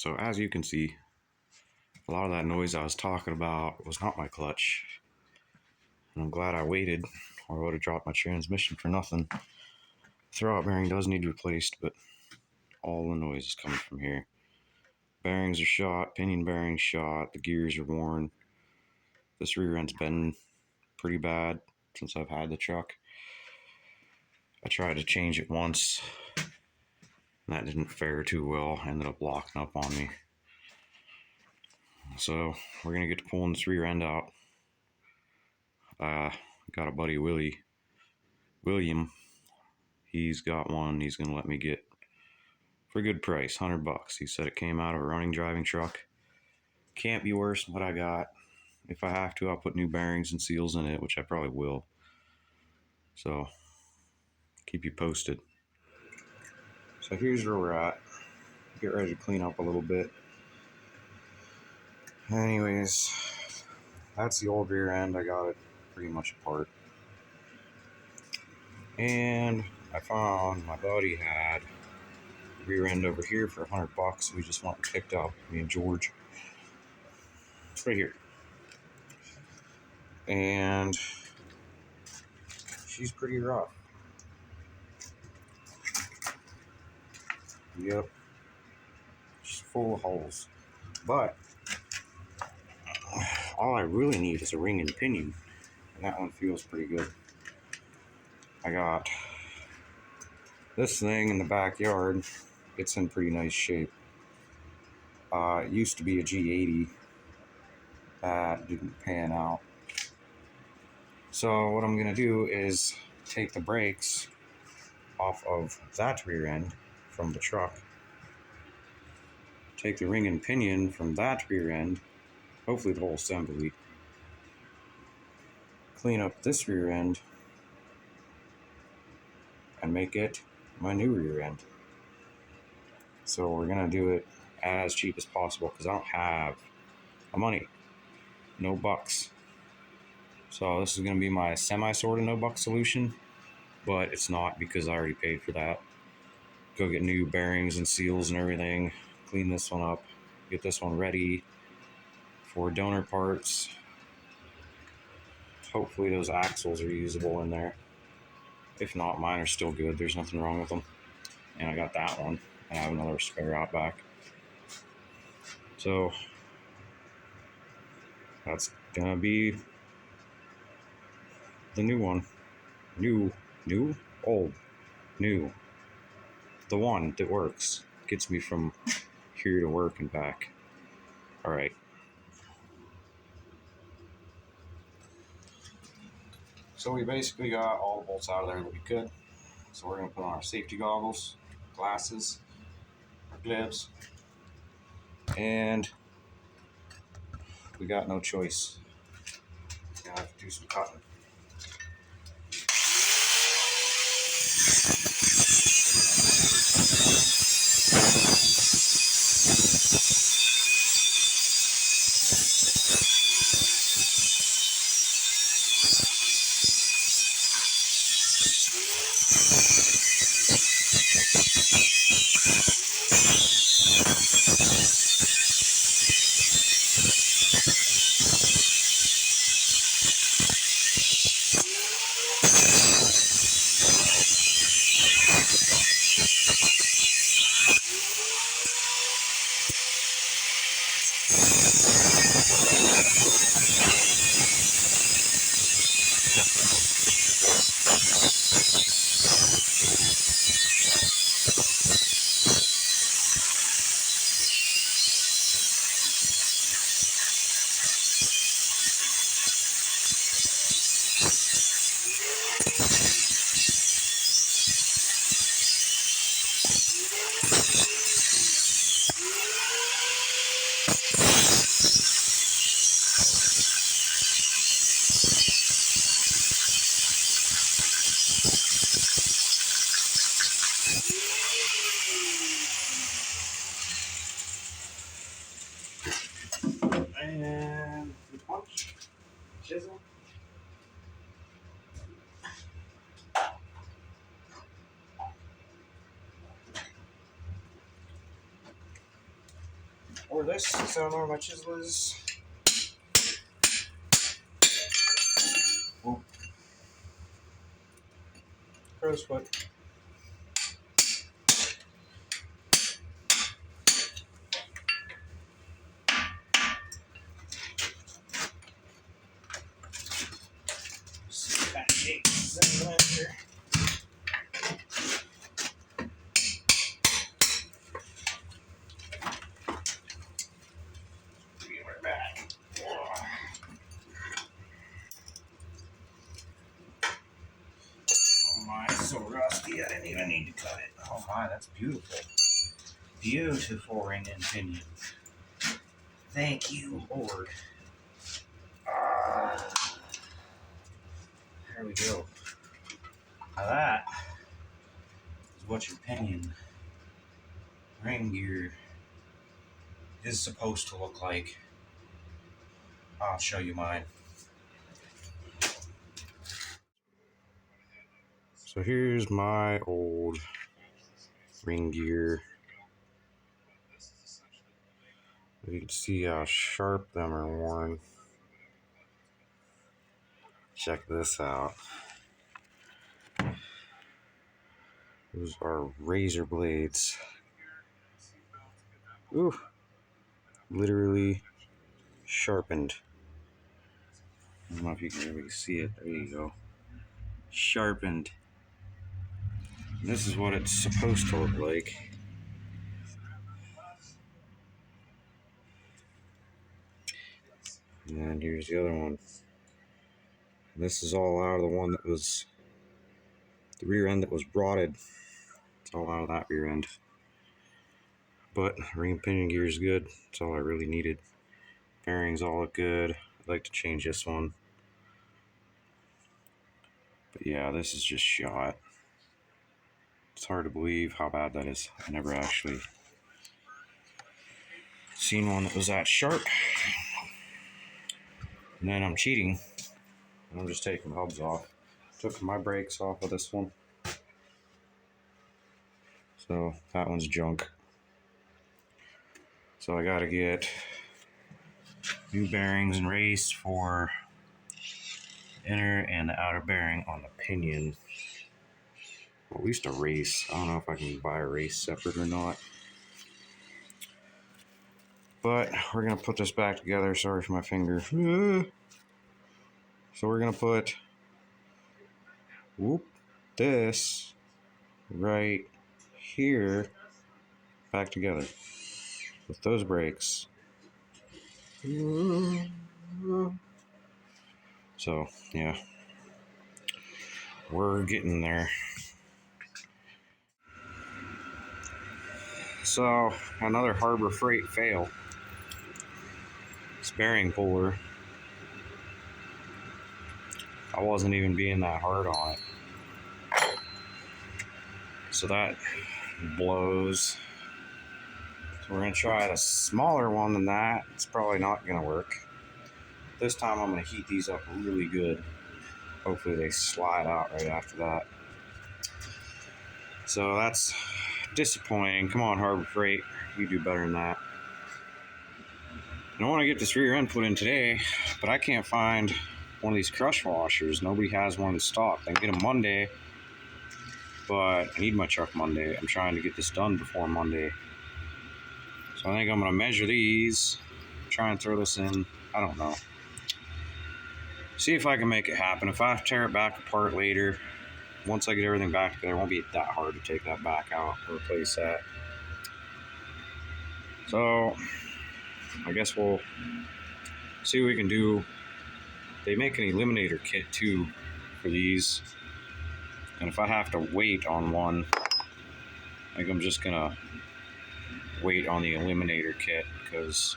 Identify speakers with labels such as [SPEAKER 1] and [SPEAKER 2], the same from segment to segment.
[SPEAKER 1] So as you can see, a lot of that noise I was talking about was not my clutch. And I'm glad I waited, or I would have dropped my transmission for nothing. The throwout bearing does need replaced, but all the noise is coming from here. Bearings are shot, pinion bearings shot, the gears are worn. This rear end's been pretty bad since I've had the truck. I tried to change it once, and that didn't fare too well. I ended up locking up on me. So we're gonna get to pulling this rear end out. Got a buddy, William. He's got one. He's gonna let me get for a good price, $100. He said it came out of a running driving truck. Can't be worse than what I got. If I have to, I'll put new bearings and seals in it, which I probably will. So keep you posted. So here's where we're at. Get ready to clean up a little bit. Anyways, that's the old rear end. I got it pretty much apart. And I found my buddy had rear end over here for $100. We just went and picked up, me and George. It's right here. And she's pretty rough. Yep. She's full of holes. But all I really need is a ring and pinion. And that one feels pretty good. I got this thing in the backyard. It's in pretty nice shape. It used to be a G80. That didn't pan out. So what I'm gonna do is take the brakes off of that rear end from the truck, take the ring and pinion from that rear end, hopefully the whole assembly, clean up this rear end, and make it my new rear end. So we're gonna do it as cheap as possible because I don't have the money. No bucks. So this is gonna be my sort of no buck solution, but it's not because I already paid for that. Go get new bearings and seals and everything, clean this one up, get this one ready for donor parts. Hopefully those axles are usable in there. If not, mine are still good. There's nothing wrong with them. And I got that one. I have another spare out back. So that's gonna be the new one. Old. New. The one that works. Gets me from here to work and back. Alright. So we basically got all the bolts out of there that we could. So we're gonna put on our safety goggles, glasses, our gloves, and we got no choice. We're gonna have to do some cutting. where this is. I don't know where my chisel is. Oh. Crow's foot. See what kind of shape this is in the blender. We're back. Oh my, it's so rusty, I didn't even need to cut it. Oh my, that's beautiful. Beautiful ring and pinion. Thank you, Lord. There we go. Now that is what your pinion ring gear is supposed to look like. I'll show you mine. So here's my old ring gear. You can see how sharp them are worn. Check this out. Those are razor blades. Ooh, literally sharpened. I don't know if you can really see it. There you go. Sharpened. And this is what it's supposed to look like. And here's the other one. This is all out of the one that was the rear end that was rotted. It's all out of that rear end. But ring and pinion gear is good. That's all I really needed. Bearings all look good. I'd like to change this one. But yeah, this is just shot. It's hard to believe how bad that is. I never actually seen one that was that sharp. And then I'm cheating. I'm just taking the hubs off. Took my brakes off of this one. So that one's junk. So I gotta get new bearings and race for the inner and the outer bearing on the pinion. Well, at least a race. I don't know if I can buy a race separate or not. But we're gonna put this back together. Sorry for my finger. So we're gonna put this right here back together with those brakes. So yeah, we're getting there. So another Harbor Frieght fail. This bearing puller. I wasn't even being that hard on it. So that blows. So we're gonna try a smaller one than that. It's probably not gonna work. This time I'm gonna heat these up really good. Hopefully they slide out right after that. So that's disappointing. Come on, Harbor Frieght, you do better than that. I want to get this rear end put in today, but I can't find one of these crush washers. Nobody has one in stock. I can get them Monday, but I need my truck Monday. I'm trying to get this done before Monday. So I think I'm going to measure these, try and throw this in. I don't know. See if I can make it happen. If I have to tear it back apart later, once I get everything back together, it won't be that hard to take that back out and replace that. So I guess we'll see what we can do. They make an eliminator kit too for these. And if I have to wait on one, I think I'm just gonna wait on the eliminator kit, because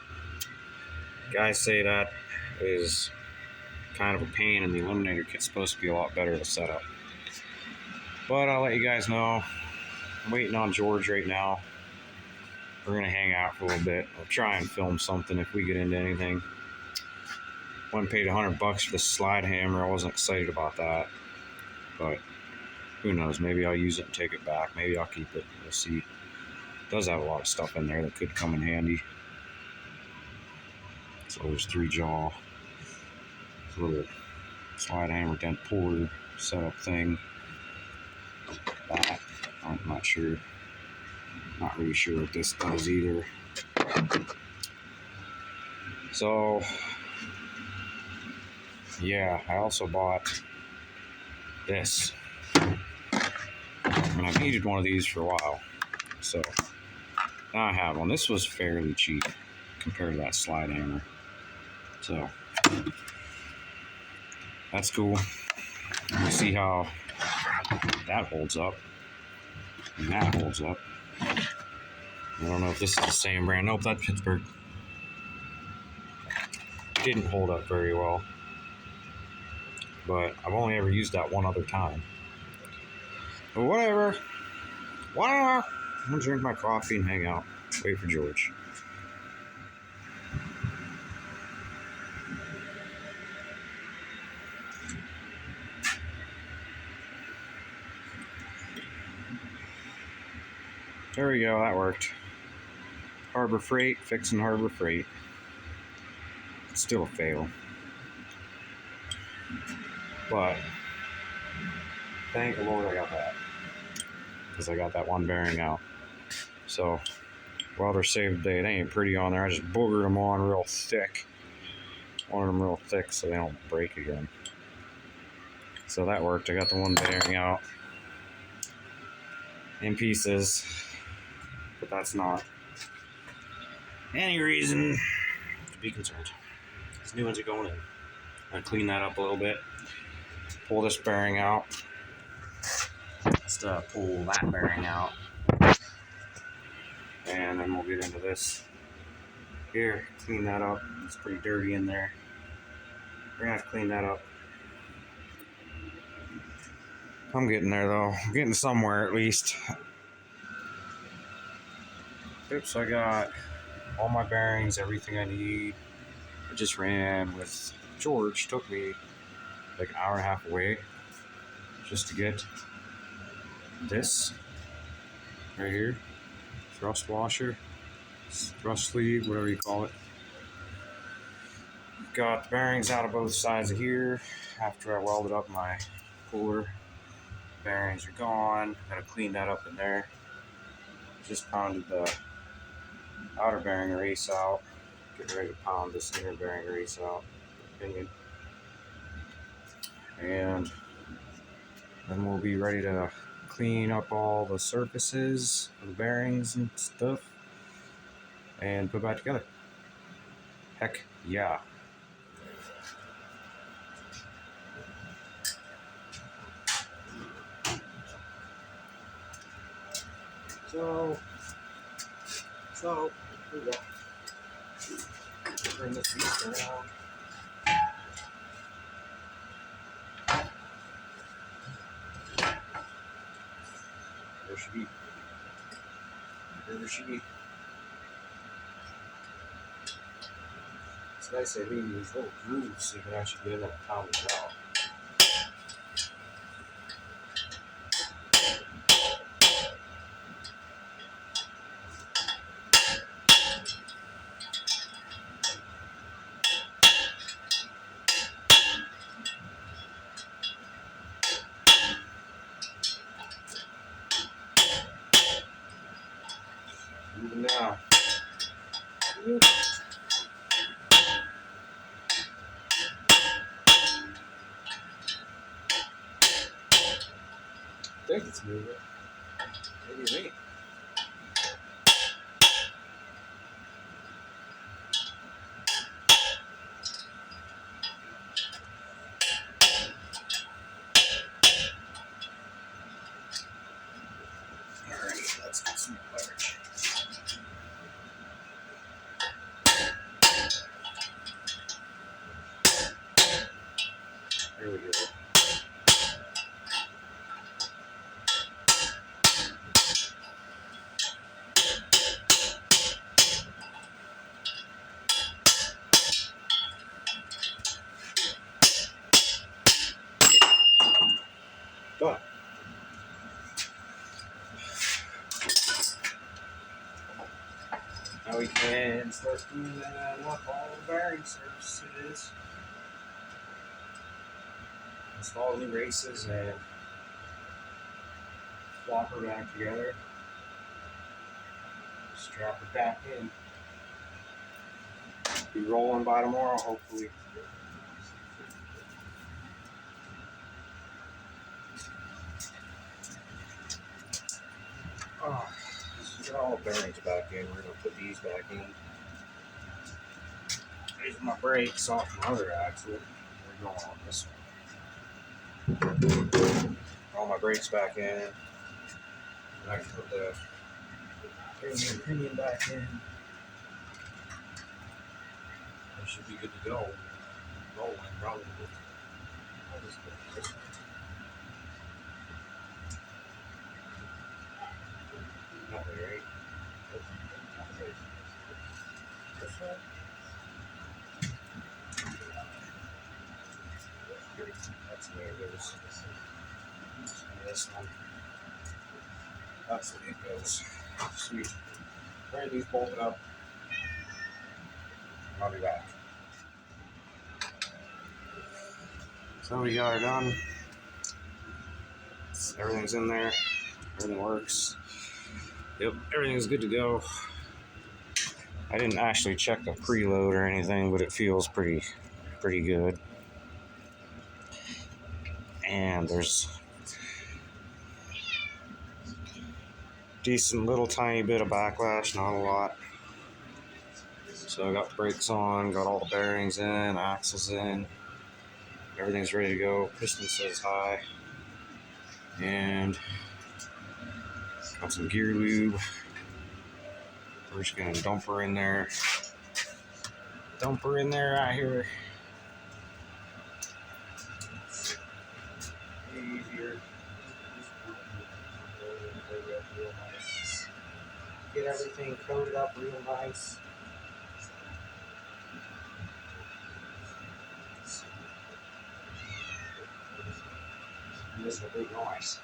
[SPEAKER 1] guys say that is kind of a pain, and the eliminator kit's supposed to be a lot better to set up. But I'll let you guys know. I'm waiting on George right now. We're gonna hang out for a little bit. I'll try and film something if we get into anything. Went and paid $100 for the slide hammer. I wasn't excited about that, but who knows? Maybe I'll use it and take it back. Maybe I'll keep it. We'll see. It does have a lot of stuff in there that could come in handy. So there's 3 jaw, little slide hammer dent puller setup thing. That I'm not sure. Not really sure what this does either. So yeah, I also bought this, and I've needed one of these for a while. So now I have one. This was fairly cheap compared to that slide hammer. So that's cool. You see how that holds up, and that holds up. I don't know if this is the same brand. Nope, that's Pittsburgh. Didn't hold up very well, but I've only ever used that one other time. But whatever. I'm gonna drink my coffee and hang out. Wait for George. There we go, that worked. Harbor Frieght, fixing Harbor Frieght. It's still a fail. But thank the Lord I got that. Because I got that one bearing out. So while they're saved today, they ain't pretty on there. I just boogered them on real thick. Wanted them real thick so they don't break again. So that worked. I got the one bearing out in pieces. But that's not any reason to be concerned. These new ones are going in. I'm gonna clean that up a little bit. Pull this bearing out. Just pull that bearing out. And then we'll get into this. Here, clean that up. It's pretty dirty in there. We're gonna have to clean that up. I'm getting there though. I'm getting somewhere at least. Oops, I got all my bearings, everything I need. I just ran with George. Took me like an hour and a half away just to get this right here. Thrust washer, thrust sleeve, whatever you call it. Got the bearings out of both sides of here. After I welded up my puller, bearings are gone. Gotta clean that up in there. Just pounded the outer bearing race out. Getting ready to pound this inner bearing race out. Pinion. And then we'll be ready to clean up all the surfaces of the bearings and stuff and put it back together. Heck yeah. So here we go. Bring this piece around. There she be. There she be. It's nice to leave these little grooves so you can actually get in there and pound it out. Moving now. I think it's moving. Maybe it ain't. Alright, let's get some leverage. There we go. Done. Now we we can start doing what all the bearing surfaces. Install new races and swap her back together. Strap it back in. Be rolling by tomorrow, hopefully. Oh, got all the bearings back in. We're gonna put these back in. These are my brakes off my other axle. They're going on this one. All my brakes back in. And I can put the pinion back in. It should be good to go. Rolling, probably. I'll just put this one. Not really, right? This one? That's the way it goes. This one. That's the way it goes. Sweet. Ready these bolted up. I'll be back. So we got her done. Everything's in there. Everything works. Yep, everything's good to go. I didn't actually check the preload or anything, but it feels pretty good. And there's decent little tiny bit of backlash, not a lot. So I got the brakes on, got all the bearings in, axles in. Everything's ready to go. Piston says hi. And got some gear lube. We're just gonna dump her in there. Dump her in there right here. Easier. Get everything coated up real nice. And this is a big noise.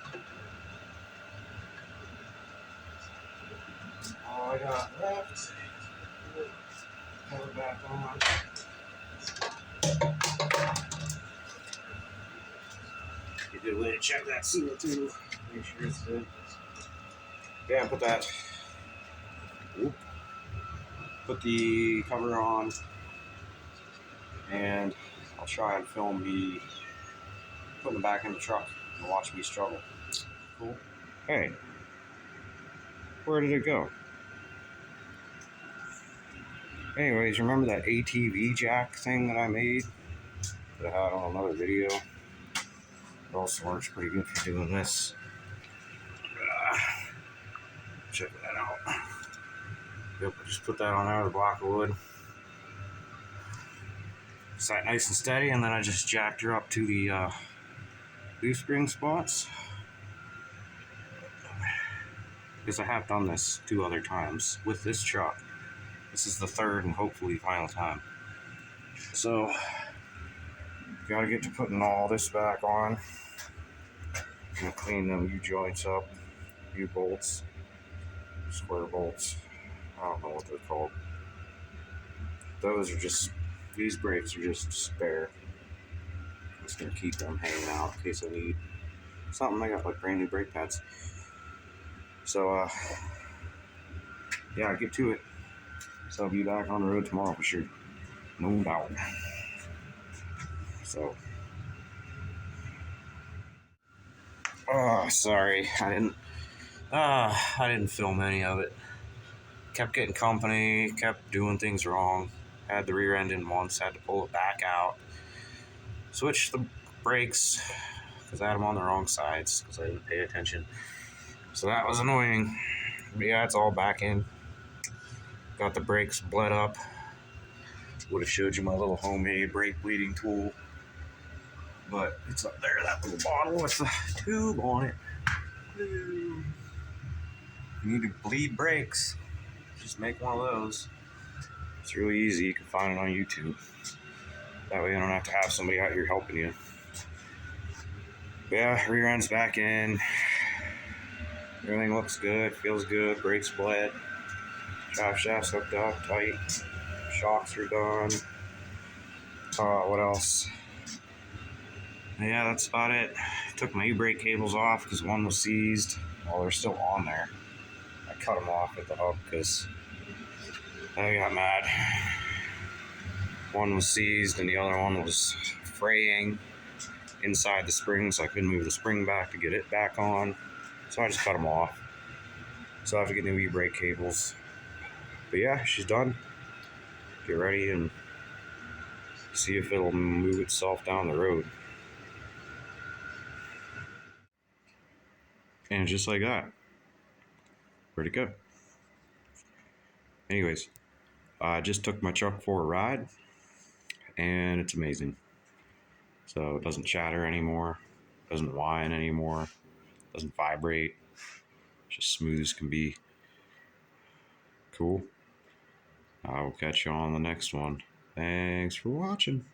[SPEAKER 1] All I got left. Cover back on. Get a good way to check that seal too. Make sure it's good. Yeah, put that. Whoop. Put the cover on, and I'll try and film me putting it back in the truck and watch me struggle. Cool. Hey, where did it go? Anyways, remember that ATV jack thing that I made that I had on another video? It also works pretty good for doing this. Check that out. Yep, I just put that on there with a block of wood. Sat nice and steady, and then I just jacked her up to the leaf spring spots. Because I have done this 2 other times with this truck. This is the 3rd and hopefully final time. So, gotta get to putting all this back on. I'm gonna clean them U-joints up, U-bolts, square bolts. I don't know what they're called. Those are just, these brakes are just spare. I'm just gonna keep them hanging out in case I need something. I got like brand new brake pads. So, yeah, I'll get to it. So I'll be back on the road tomorrow for sure. No doubt. So, sorry, I didn't film any of it. Kept getting company, kept doing things wrong. Had the rear end in once, had to pull it back out. Switched the brakes because I had them on the wrong sides because I didn't pay attention. So that was annoying. But yeah, it's all back in. Got the brakes bled up. Would have showed you my little homemade brake bleeding tool. But it's up there, that little bottle with the tube on it. You need to bleed brakes. Just make one of those. It's really easy. You can find it on YouTube. That way you don't have to have somebody out here helping you. But yeah, rear end's back in. Everything looks good, feels good, brakes bled. Drive shaft's hooked up tight. Shocks are done. What else? Yeah, that's about it. Took my e-brake cables off because one was seized. Well, they're still on there. I cut them off at the hub because I got mad. One was seized and the other one was fraying inside the spring, so I couldn't move the spring back to get it back on. So I just cut them off. So I have to get new e-brake cables. But yeah, she's done. Get ready and see if it'll move itself down the road. And just like that, where'd it go? Anyways, I just took my truck for a ride, and it's amazing. So it doesn't chatter anymore, doesn't whine anymore, doesn't vibrate, just smooth as can be. Cool. I will catch you on the next one. Thanks for watching.